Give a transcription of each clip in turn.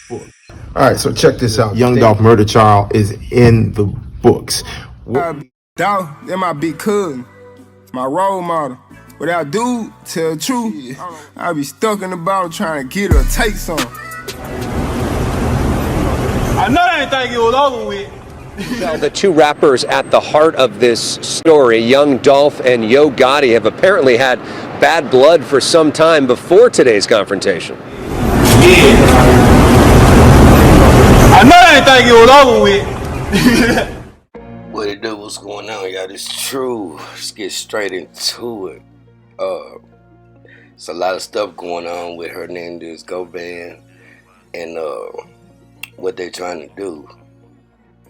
book. All right, so check this out. Young Dolph murder trial is in the books. Dolph, that my big cousin, my role model. Without dude, tell the truth, I be stuck in the bottle trying to get her to take some. I know they ain't think it was over with. Well, the two rappers at the heart of this story, Young Dolph and Yo Gotti, have apparently had bad blood for some time before today's confrontation. Yeah. I know they ain't think it was over with. What it do? What's going on, y'all? This True. Let's get straight into it. It's a lot of stuff going on with Hernandez Govan and what they're trying to do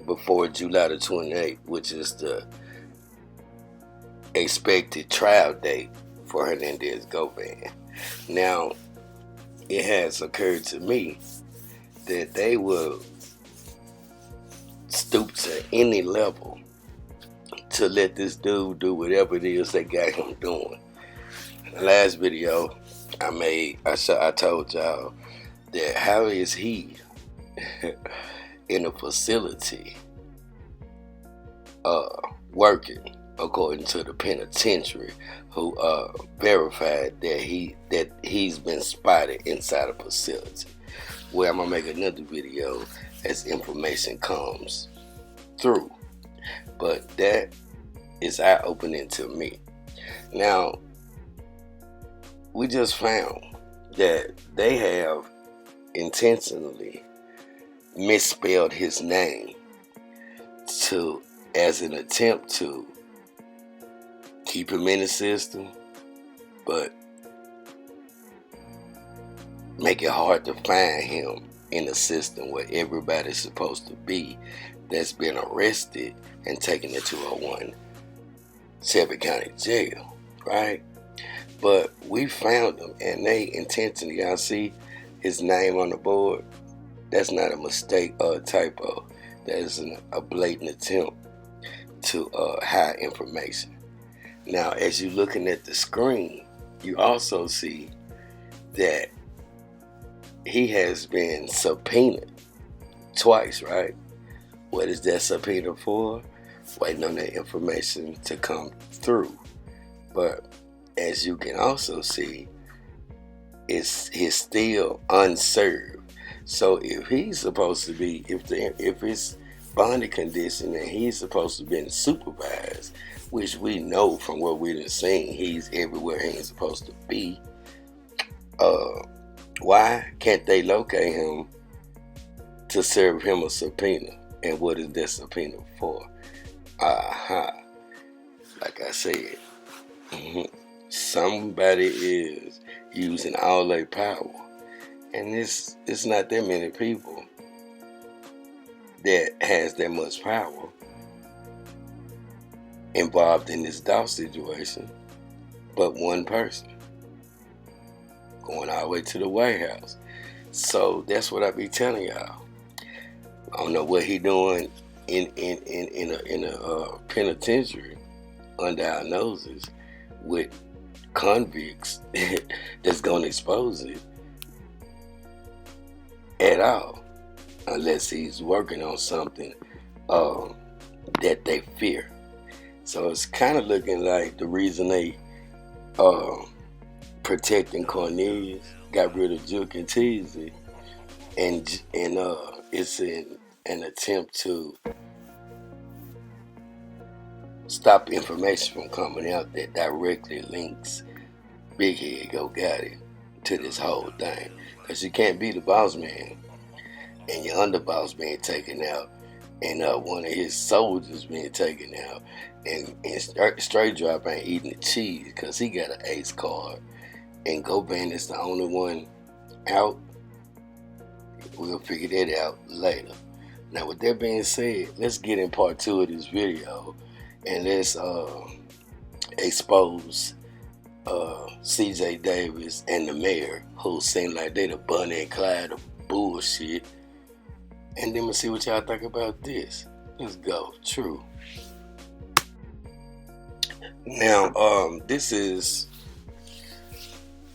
before July the 28th, which is the expected trial date for Hernandez Govan. Now, it has occurred to me that they will stoop to any level to let this dude do whatever it is they got him doing. In the last video I made, I told y'all that how is he in a facility working according to the penitentiary, who verified that he's been spotted inside a facility. Well, I'm gonna make another video as information comes through, but that is eye-opening to me. Now, we just found that they have intentionally misspelled his name as an attempt to keep him in the system, but make it hard to find him in a system where everybody's supposed to be that's been arrested and taken to 201 Shelby County Jail, right? But we found him, and they intentionally, y'all see his name on the board? That's not a mistake or a typo. That is a blatant attempt to hide information. Now, as you're looking at the screen, you also see that he has been subpoenaed twice, right? What is that subpoena for? Waiting on that information to come through. But as you can also see, he's still unserved. So if he's supposed to be, if it's bonded condition and he's supposed to be supervised, which we know from what we've seen, he's everywhere he ain't supposed to be. Why can't they locate him to serve him a subpoena? And what is that subpoena for? Like I said, somebody is using all their power, and it's not that many people that has that much power involved in this Dolph situation, but one person going all the way to the White House. So that's what I be telling y'all. I don't know what he doing in a penitentiary under our noses with convicts that's gonna expose it at all, unless he's working on something that they fear. So it's kind of looking like the reason they protecting Cornelius, got rid of Juke and Teasy, and it's an attempt to stop information from coming out that directly links Big Head Go Gotti to this whole thing. Because you can't be the boss man and your underboss being taken out, and one of his soldiers being taken out, and Straight Drop ain't eating the cheese because he got an ace card, and Govan is the only one out. We'll figure that out later. Now, with that being said, let's get in part 2 of this video, and let's expose CJ Davis and the mayor, who seem like they the Bonnie and Clyde of bullshit. And then we'll see what y'all think about this. Let's go. True. Now, this is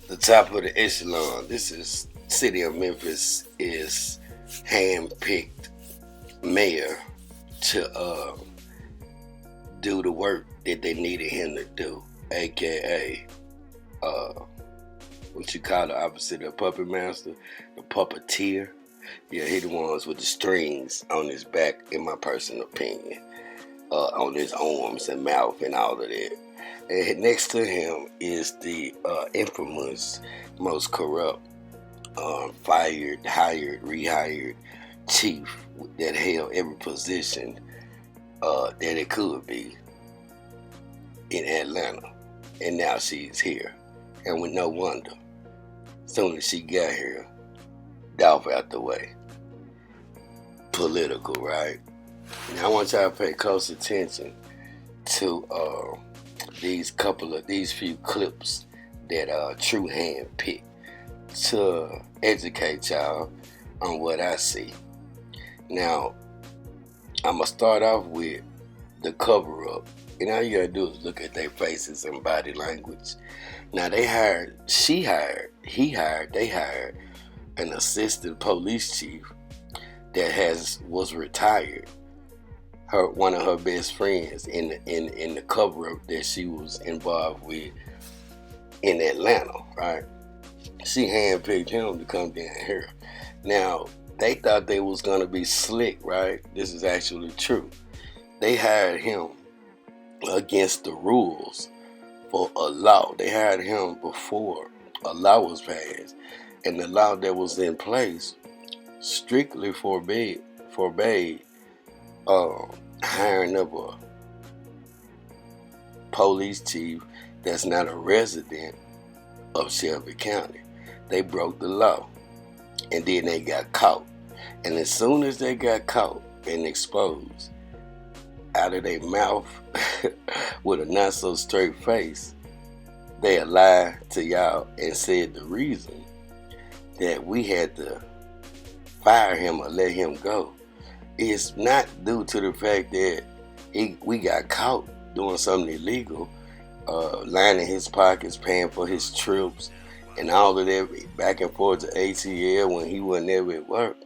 the top of the echelon. This is city of Memphis is hand-picked mayor to do the work that they needed him to do, aka what you call the opposite of puppet master, the puppeteer. Yeah, he the ones with the strings on his back, in my personal opinion, on his arms and mouth and all of that. And next to him is the infamous, most corrupt, fired, hired, rehired chief that held every position that it could be in Atlanta. And now she's here. And with no wonder, soon as she got here, Dolph out the way. Political, right? Now I want y'all to pay close attention to these few clips that True hand-picked to educate y'all on what I see. Now, I'm going to start off with the cover-up. And all you got to do is look at their faces and body language. Now, they hired an assistant police chief that was retired. One of her best friends in the cover-up that she was involved with in Atlanta, right? She handpicked him to come down here. Now, they thought they was gonna be slick, right? This is actually true. They hired him against the rules for a law. They hired him before a law was passed, and the law that was in place strictly forbade hiring of a police chief that's not a resident of Shelby County. They broke the law, and then they got caught. And as soon as they got caught and exposed, out of their mouth with a not so straight face, they lied to y'all and said the reason that we had to fire him or let him go is not due to the fact that we got caught doing something illegal, lining his pockets, paying for his trips, and all of that back and forth to ATL when he wasn't ever at work.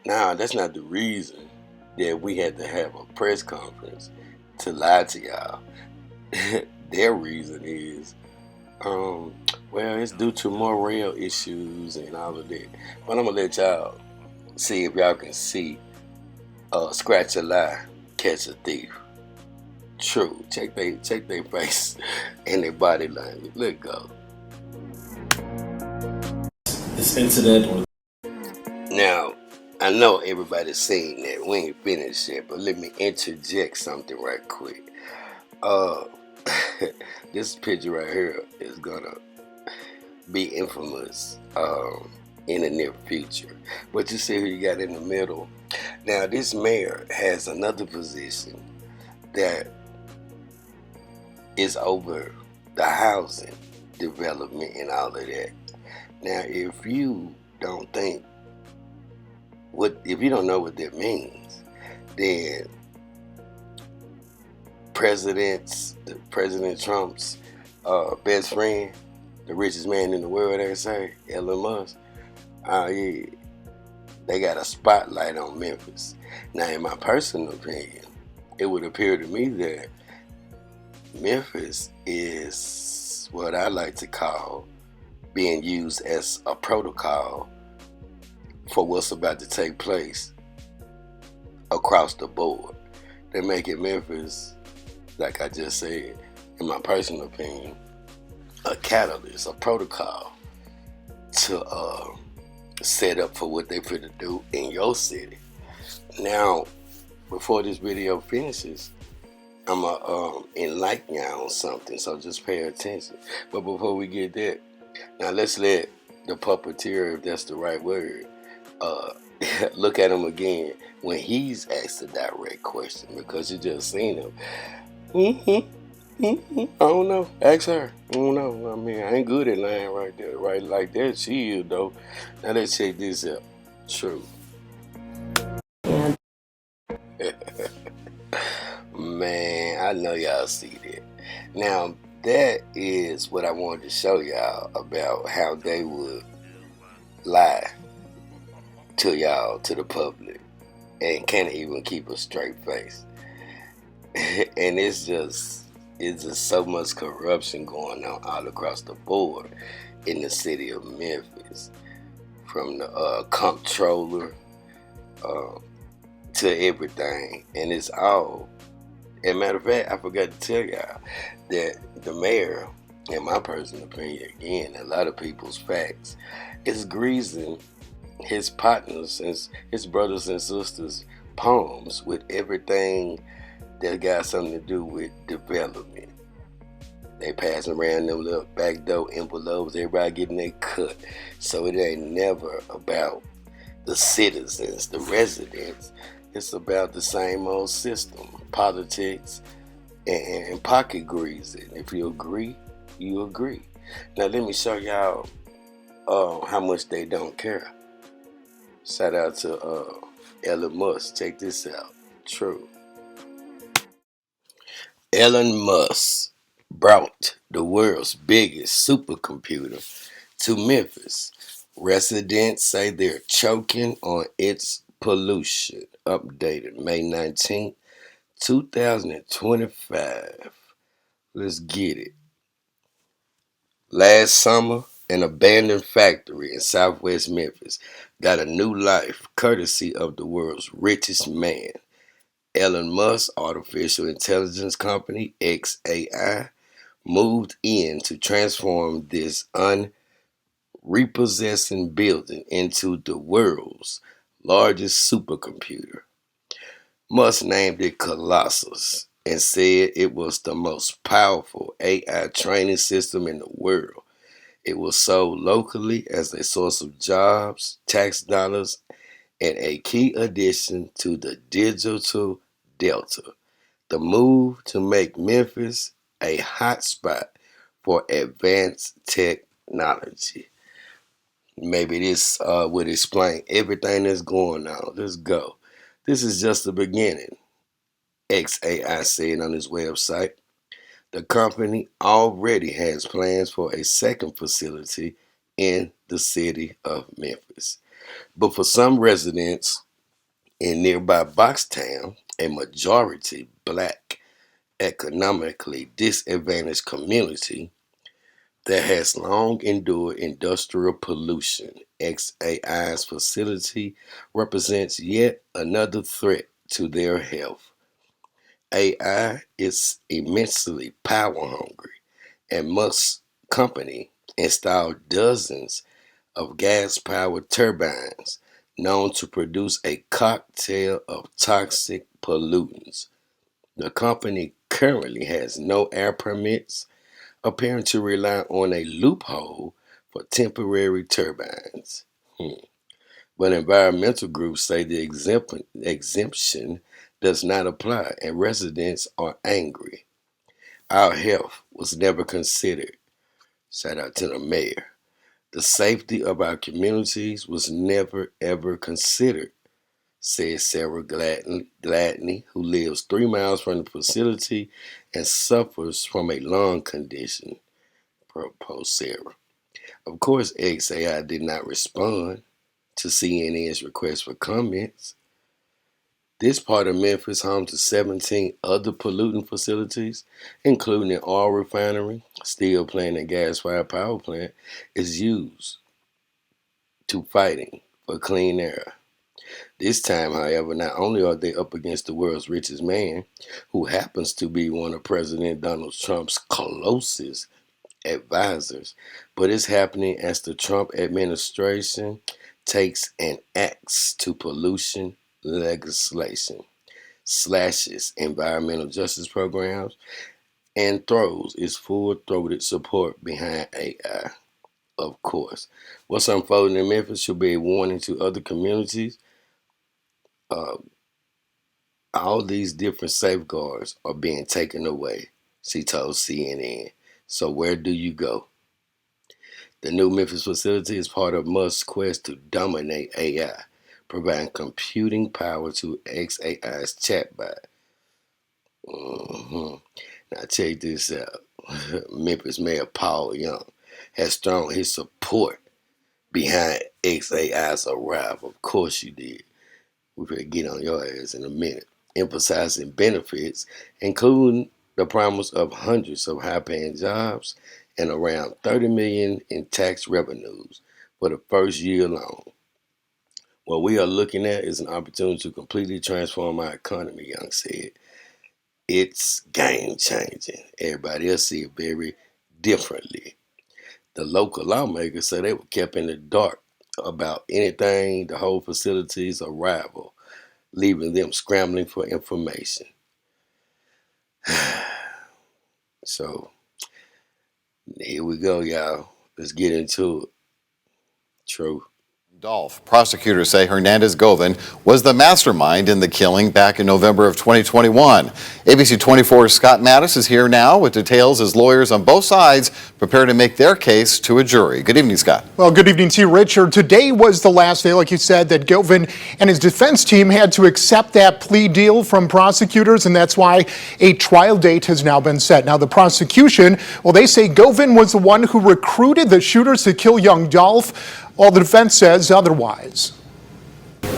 Nah, that's not the reason that we had to have a press conference to lie to y'all. Their reason is, well, it's due to morale issues and all of that. But I'm gonna let y'all see if y'all can see scratch a lie, catch a thief. True. Check their face and their body language. Let go. This incident. Now, I know everybody's seen that. We ain't finished yet, but let me interject something right quick. This picture right here is gonna be infamous in the near future. But you see who you got in the middle. Now, this mayor has another position that is over the housing development and all of that. Now, if you don't know what that means, then President Trump's best friend, the richest man in the world, they say, Elon Musk, yeah, they got a spotlight on Memphis. Now, in my personal opinion, it would appear to me that Memphis is what I like to call being used as a protocol for what's about to take place across the board. They're making Memphis, like I just said, in my personal opinion, a catalyst, a protocol to set up for what they finna do in your city. Now, before this video finishes, I'm gonna enlighten y'all on something, so just pay attention. But before we get that, now let's let the puppeteer, if that's the right word, look at him again when he's asked a direct question, because you just seen him. I don't know. Ask her. I don't know. I mean, I ain't good at lying right there. Right like that, she is, though. Now let's check this out. True. Man, I know y'all see that. Now, that is what I wanted to show y'all about how they would lie to y'all, to the public, and can't even keep a straight face. And it's just so much corruption going on all across the board in the city of Memphis, from the comptroller to everything, and it's all. And matter of fact, I forgot to tell y'all that the mayor, in my personal opinion, again, a lot of people's facts, is greasing his partners, his brothers and sisters' palms with everything that got something to do with development. They passing around them little backdoor envelopes, everybody getting their cut. So it ain't never about the citizens, the residents. It's about the same old system, politics, and pocket greasing. If you agree, you agree. Now let me show y'all how much they don't care. Shout out to Elon Musk. Check this out. True. Elon Musk brought the world's biggest supercomputer to Memphis. Residents say they're choking on its pollution. Updated May 19th, 2025. Let's get it. Last summer, an abandoned factory in southwest Memphis got a new life courtesy of the world's richest man. Elon Musk's artificial intelligence company, XAI, moved in to transform this unrepossessing building into the world's largest supercomputer. Musk named it Colossus and said it was the most powerful AI training system in the world. It was sold locally as a source of jobs, tax dollars, and a key addition to the digital delta. The move to make Memphis a hotspot for advanced technology. Maybe this would explain everything that's going on. Let's go. This is just the beginning, XAI said on his website. The company already has plans for a second facility in the city of Memphis. But for some residents in nearby Boxtown, a majority black, economically disadvantaged community that has long endured industrial pollution, XAI's facility represents yet another threat to their health. AI is immensely power hungry, and Musk's company installed dozens of gas-powered turbines known to produce a cocktail of toxic pollutants. The company currently has no air permits, appearing to rely on a loophole for temporary turbines. But environmental groups say the exemption does not apply, and residents are angry. Our health was never considered. Shout out to the mayor. The safety of our communities was never ever considered, said Sarah Gladney, who lives 3 miles from the facility and suffers from a lung condition, proposed Sarah. Of course, XAI did not respond to CNN's request for comments. This part of Memphis, home to 17 other pollutant facilities, including an oil refinery, steel plant, and gas-fired power plant, is used to fighting for clean air. This time, however, not only are they up against the world's richest man, who happens to be one of President Donald Trump's closest advisors, but it's happening as the Trump administration takes an axe to pollution legislation, slashes environmental justice programs, and throws its full-throated support behind AI. Of course, what's unfolding in Memphis should be a warning to other communities. All these different safeguards are being taken away, she told CNN. So where do you go? The new Memphis facility is part of Musk's quest to dominate AI, providing computing power to XAI's chatbot. Now check this out. Memphis Mayor Paul Young has thrown his support behind XAI's arrival. Of course you did. We're going to get on your ass in a minute. Emphasizing benefits, including the promise of hundreds of high-paying jobs and around $30 million in tax revenues for the first year alone. What we are looking at is an opportunity to completely transform our economy, Young said. It's game-changing. Everybody else see it very differently. The local lawmakers say they were kept in the dark about anything to hold facilities' arrival, leaving them scrambling for information. So, here we go, y'all. Let's get into it. True. Dolph. Prosecutors say Hernandez Govan was the mastermind in the killing back in November of 2021. ABC 24's Scott Mattis is here now with details as lawyers on both sides prepare to make their case to a jury. Good evening, Scott. Well, good evening to you, Richard. Today was the last day, like you said, that Govan and his defense team had to accept that plea deal from prosecutors, and that's why a trial date has now been set. Now, the prosecution, well, they say Govan was the one who recruited the shooters to kill Young Dolph, while the defense says otherwise.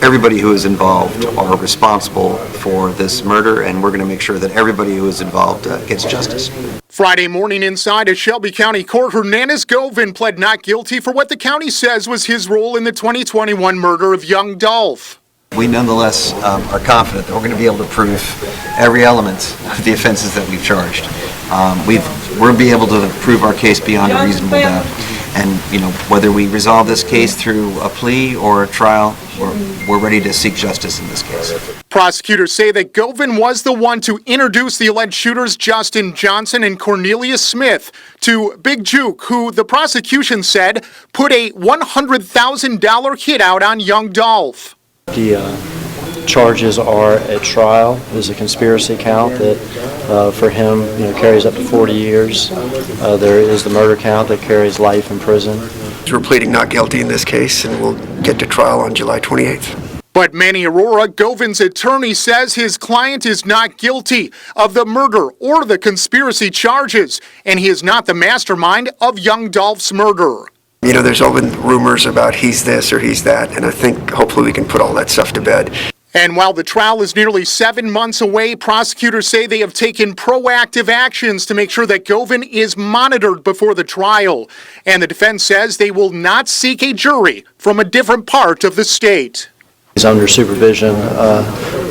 Everybody who is involved are responsible for this murder, and we're going to make sure that everybody who is involved gets justice. Friday morning inside a Shelby County court, Hernandez Govan pled not guilty for what the county says was his role in the 2021 murder of Young Dolph. We nonetheless are confident that we're going to be able to prove every element of the offenses that we've charged. We'll be able to prove our case beyond a reasonable doubt. And, you know, whether we resolve this case through a plea or a trial, we're ready to seek justice in this case. Prosecutors say that Govan was the one to introduce the alleged shooters Justin Johnson and Cornelius Smith to Big Juke, who the prosecution said put a $100,000 hit out on Young Dolph. The charges are at trial. There's a conspiracy count that for him carries up to 40 years. There is the murder count that carries life in prison. We're pleading not guilty in this case, and we'll get to trial on July 28th. But Manny Aurora, Govan's attorney, says his client is not guilty of the murder or the conspiracy charges, and he is not the mastermind of Young Dolph's murder. You know, there's all been rumors about he's this or he's that, and I think hopefully we can put all that stuff to bed. And while the trial is nearly 7 months away, prosecutors say they have taken proactive actions to make sure that Govan is monitored before the trial. And the defense says they will not seek a jury from a different part of the state. He's under supervision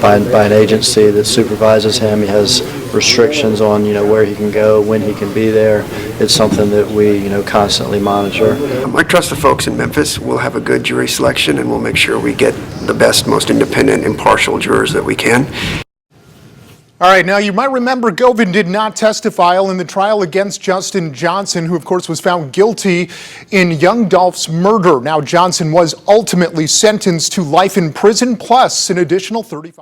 by an agency that supervises him. He has restrictions on where he can go, when he can be there. It's something that we constantly monitor. I trust the folks in Memphis. We'll have a good jury selection, and we'll make sure we get the best, most independent, impartial jurors that we can. All right, now you might remember Govan did not testify in the trial against Justin Johnson, who of course was found guilty in Young Dolph's murder. Now Johnson was ultimately sentenced to life in prison plus an additional 35